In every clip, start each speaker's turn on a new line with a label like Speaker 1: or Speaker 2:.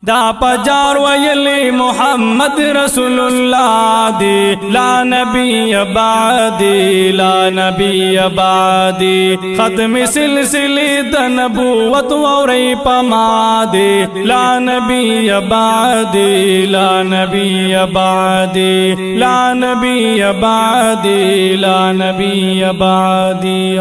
Speaker 1: دا پجار ویلی محمد رسول اللہ دی لا نبی بعدی لا نبی بعدی ختم سلسلی دا نبوت ووری پما دی لا نبی بعدی لا نبی بعدی لا نبی بعدی لا نبی بعدی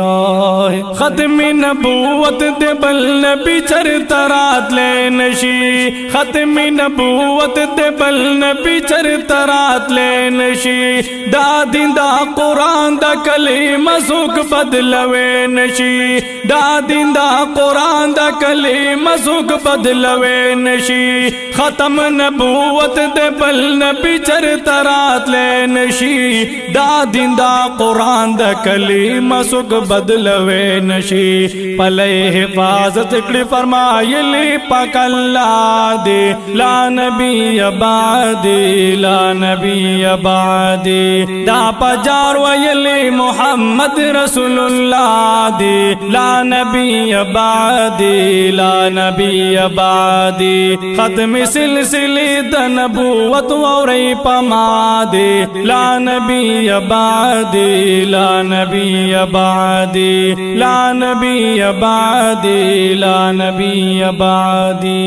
Speaker 1: ختم نبوت دے بل نبی چرترات لے نشی ختم نبوت دے بل نبی چرترات لے نشی دا دین دا قرآن دا کلمہ سوک بدلوے نشی دا دین دا قرآن دا کلمہ سوک بدلوے نشی ختم نبوت دے بل نبی چرترات لے نشی دا دین دا قرآن دا کلمہ سوک بدلوے نشی پلے حفاظت کڑی فرمائلی پاک اللہ دے لا نبی بعدی لا نبی بعدی دا پجار ویلی محمد رسول اللہ دے لا نبی بعدی لا نبی بعدی ختم سلسلی دا نبوت ووری پما دے لا نبی بعدی لا نبی بعدی لا نبی بعدی لا نبی بعدی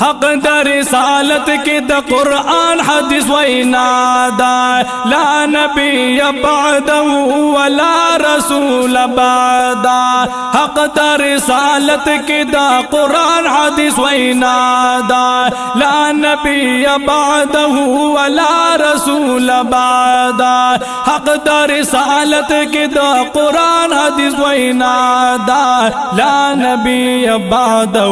Speaker 1: حق در رسالت کی دا قرآن حدیث وینا دا لا نبی بعدہ ولا رسول بعدا حق در رسالت کی دا قرآن حدیث وینا دا لا نبی بعدہ ولا رسول بعدا حق در رسالت کی دا قرآن حدیث وینا دا لا نبی بعدہ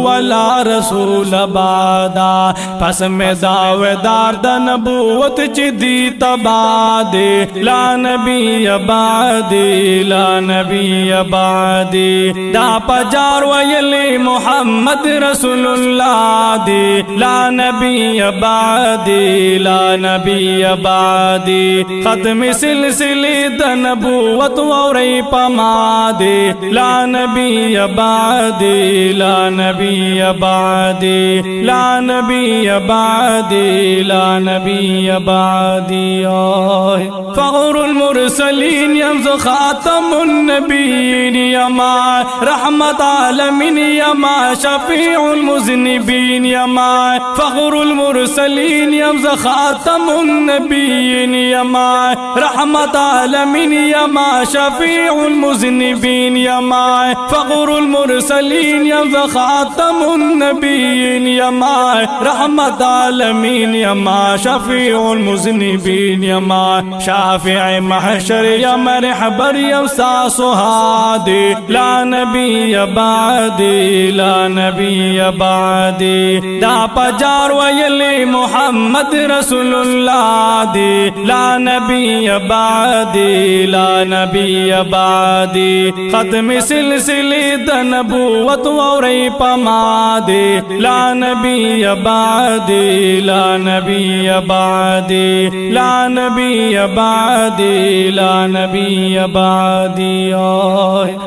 Speaker 1: ولا رسول بعدا پس میں دعویدار دا نبوت چی دی تبادی لا نبی بعدی لا نبی بعدی دا پجار ویلی محمد رسول اللہ دی لا نبی بعدی لا نبی بعدی ختم سلسلی دا نبوت ووری پما دی لا نبی بعدی لا نبی بعدی لا نبی بعدی لا نبی بعدی فخر المرسلین یمز خاتم النبیین یما رحمت عالمین یما شفیع المذنبین یما فخر المرسلین یمز خاتم النبیین یما رحمت عالمین یما شفیع المذنبین یما فخر المرسلین یمز خاتم النبیین یما رحمت عالمین یما شفیع المذنبین یما شافع محشر یما رحبر یوسا سہادی لا نبی بعدی لا نبی بعدی دا پجار ویلی محمد رسول اللہ دی لا نبی بعدی لا نبی بعدی ختم سلسلی دا نبوت ووری پما دی لا نبی بعدی لا نبی بعدی لا نبی بعدی لا نبی بعدی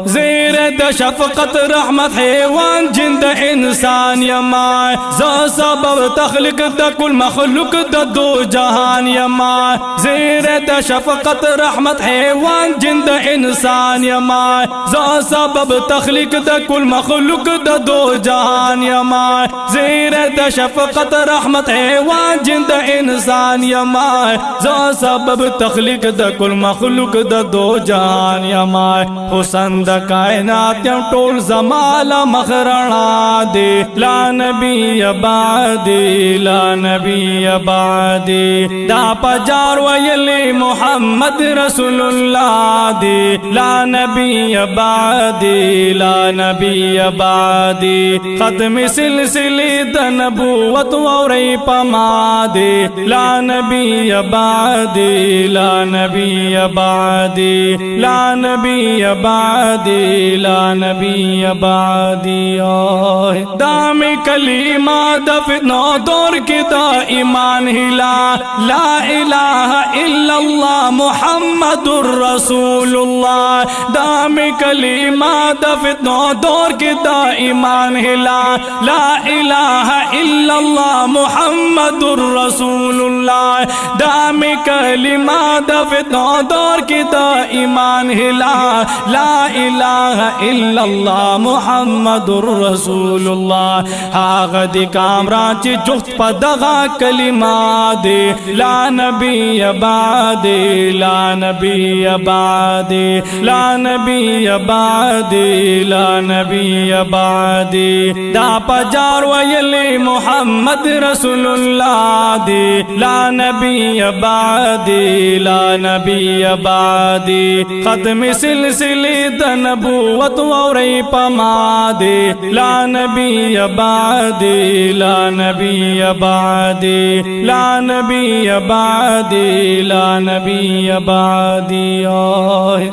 Speaker 1: زیر د شفقت رحمت حیوان جند انسان یما ز سبب تخلیق د کل مخلوق د دو جہان یما زیر د شفقت رحمت حیوان جند انسان یما ز سبب تخلیق د کل مخلوق د دو جہان یما زیر د شفقت رحمت حیوان جند انسان یما ز سبب تخلیق د کل مخلوق د دو جہان یما حسن د کائنات یم ټول زمال مخرنا دے لا نبی بعدی لا نبی بعدی دا پجار ویلی محمد رسول اللہ دے لا نبی بعدی لا نبی بعدی ختم سلسلی دا نبوت ووری پما دے لا نبی بعدی لا نبی بعدی لا نبی بعدی لا نبی بعدی دام کلیمہ دفنو دور کی دا ایمان ہلا لا الہ الا اللہ محمد الرسول اللہ دام کلیمہ دفنو دور کی دا ایمان ہلا لا لا الہ الا اللہ محمد الرسول اللہ دام کلمہ دا فتنہ دور کی دا ایمان ہلا لا الہ الا اللہ محمد الرسول اللہ آغد کامران چی جفت پا دغا کلمہ دے لا نبی بعدی لا نبی بعدی لا نبی بعدی لا نبی بعدی دا پجار ویلی محمد رسول اللہ دی لا نبی بعدی لا نبی بعدی ختم سلسلی دا نبوت ووری پما دی لا نبی بعدی لا نبی بعدی لا نبی بعدی لا نبی بعدی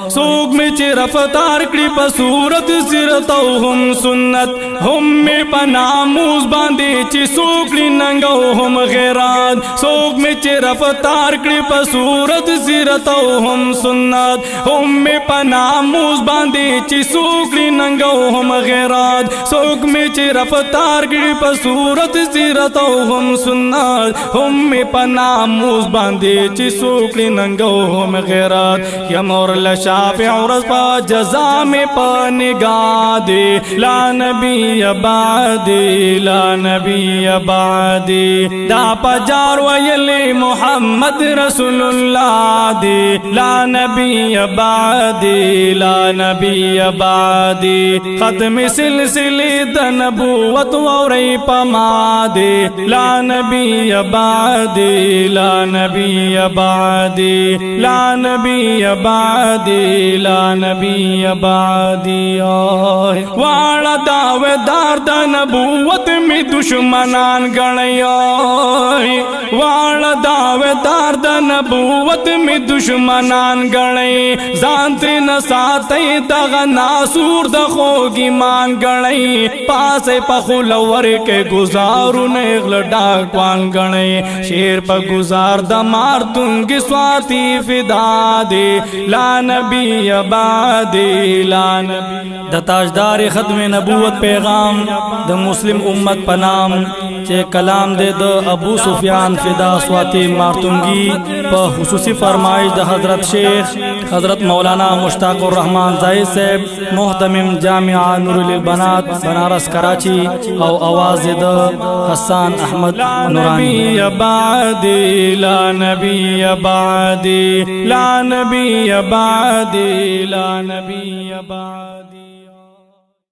Speaker 1: سوق میں چی رفتار کڑی پا صورت سیرت و ہم سنت ہم میں پا ناموز باندی چی سوکڑی ننگو ہم غیرات سوق میں چی رفتار کڑی پا صورت سیرت و ہم سنت ہم میں پا ناموز باندی چی سوکڑی ننگو ہم غیرات سوق میں چی رفتار کڑی پا صورت سیرت و ہم سنت ہم میں پا ناموز باندی چی سوکڑی ننگو ہم غیرات یا مورل شافع ورز پا جزا میں پا نگاہ دے لا نبی بعدی لا نبی بعدی دا پا جار ویلی محمد رسول اللہ دی لا نبی بعدی لا نبی بعدی ختم سلسلی دا نبوت ووری پما دے لا نبی بعدی لا نبی بعدی لا نبی بعدی لا نبی بعدی والا دعوے دار دا نبوت میں دشمنان گنئی والا دعوے دار دا نبوت میں دشمنان گنئی زانتی نساتی دغا ناسور دا خوگی مان گنئی پاسے پا خلور کے گزارو نیغل ڈاکوان گنئی شیر پا گزار دا مارتونگی سواتی فدا دے لا نبی بعدی لا نبی دتاجدارختم نبوت پیغام دمسلم امت پنام چے کلام دے دا ابوسفیان فداسواتی مارتونگی پا خصوصی فرمایش دا حضرت شیخ حضرت مولانامشتاق الرحمن زاھدصاحب مہتمم جامعہ نورللبنات بنارس کراچی او آواز دا حسان احمد نورانی بعدی لا نبی بعدی لا نبی بعدی لا نبی بعدی